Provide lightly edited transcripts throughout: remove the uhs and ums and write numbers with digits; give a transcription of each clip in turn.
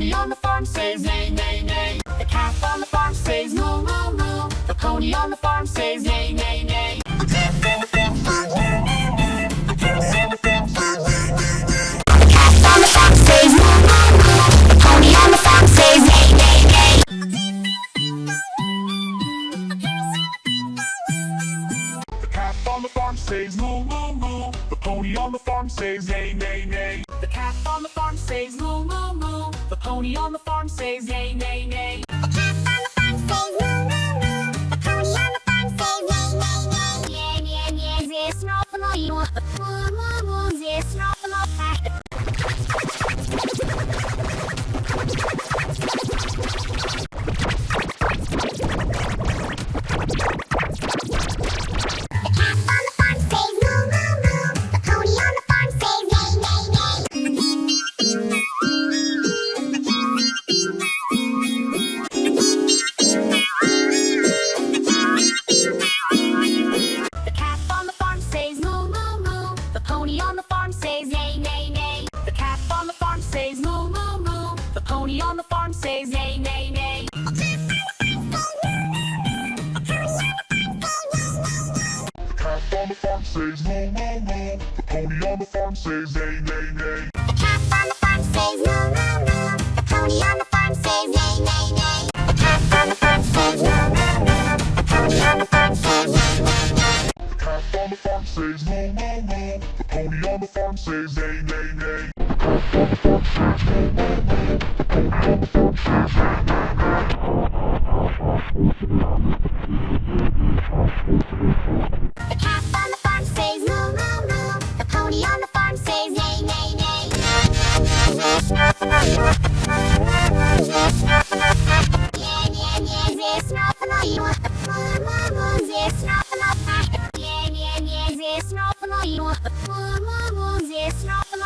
pony on the farm says neigh, neigh, neigh. The calf on the farm says moo, moo, moo. The pony on the farm says neigh, neigh, neigh. The calf on the farm says moo, moo, moo. The pony on the farm says neigh, neigh, neigh. The calf on the farm says moo, moo, moo. The pony on the farm says neigh, neigh, neigh. The calf on the farm says moo, moo, moo. The pony on the farm says neigh, neigh, neigh. The calf on the farm says moo, moo, moo. The pony on the farm says neigh, neigh, neigh. The calf on the farm says moo, moo, moo. The pony on the farm says neigh, neigh, neigh. Yeah, yeah, yeah, this not for you. Moo, moo, moo, this not for on the farm says neigh, neigh, neigh. The calf on the farm says moo, moo, moo. The pony on the farm says neigh, neigh, neigh. The calf on the farm says moo, moo, moo. The pony on the farm says neigh, neigh, neigh. The calf on the farm says moo, moo, moo. The pony on the farm says neigh, neigh, neigh. The calf on the farm says moo, moo, moo. The pony on the farm says neigh, neigh, neigh. The calf on the farm says moo, moo, moo. The pony on the farm says neigh, neigh, neigh. The calf on the farm says moo, moo, moo. The pony on the farm says neigh, neigh, neigh. The calf on the farm says moo, moo, moo. The pony on the farm says neigh, neigh, neigh. Yeah, yeah, yeah, this not for you. Moo, moo, moo, this not for yeah, yeah, yeah, this not for you. Moo, moo, moo, this not for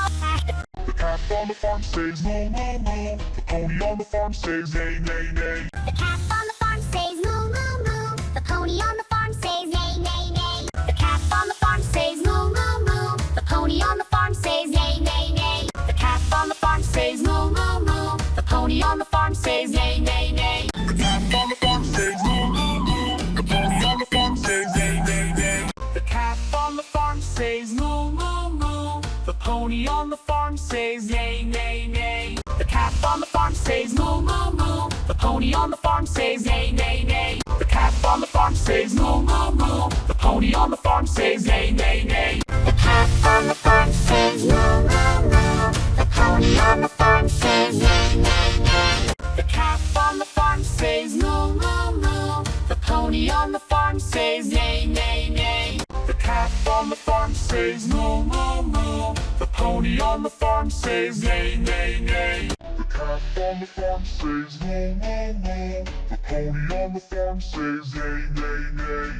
The calf on the farm says moo, moo, moo. The pony on the farm says neigh, neigh, neigh. The calf on the farm says moo, moo, moo. The pony on the farm says neigh, neigh, neigh. The calf on the farm says moo, moo, moo. The pony on the farm says neigh, neigh, neigh. The calf on the farm says moo, moo, moo. The pony on the farm says neigh, neigh, neigh. The calf on the farm says moo, moo, moo. The pony on the farm says neigh, neigh, neigh. The calf on the farm says moo, moo, moo. The pony on the farm says neigh, neigh, neigh. The calf on the farm says moo, moo, moo. The pony on the farm says neigh, neigh, neigh. The calf on the farm says moo, moo, moo. The pony on the farm says neigh, neigh, neigh. The calf on the farm says moo, moo, moo. The pony on the farm says neigh, neigh, neigh. The calf on the farm says moo, moo, moo. The pony on the farm says neigh, neigh, neigh. The calf on the farm says moo, moo, moo. The pony on the farm says neigh, neigh, neigh. The calf on the farm says moo, moo, moo. The pony on the farm says neigh, neigh, neigh.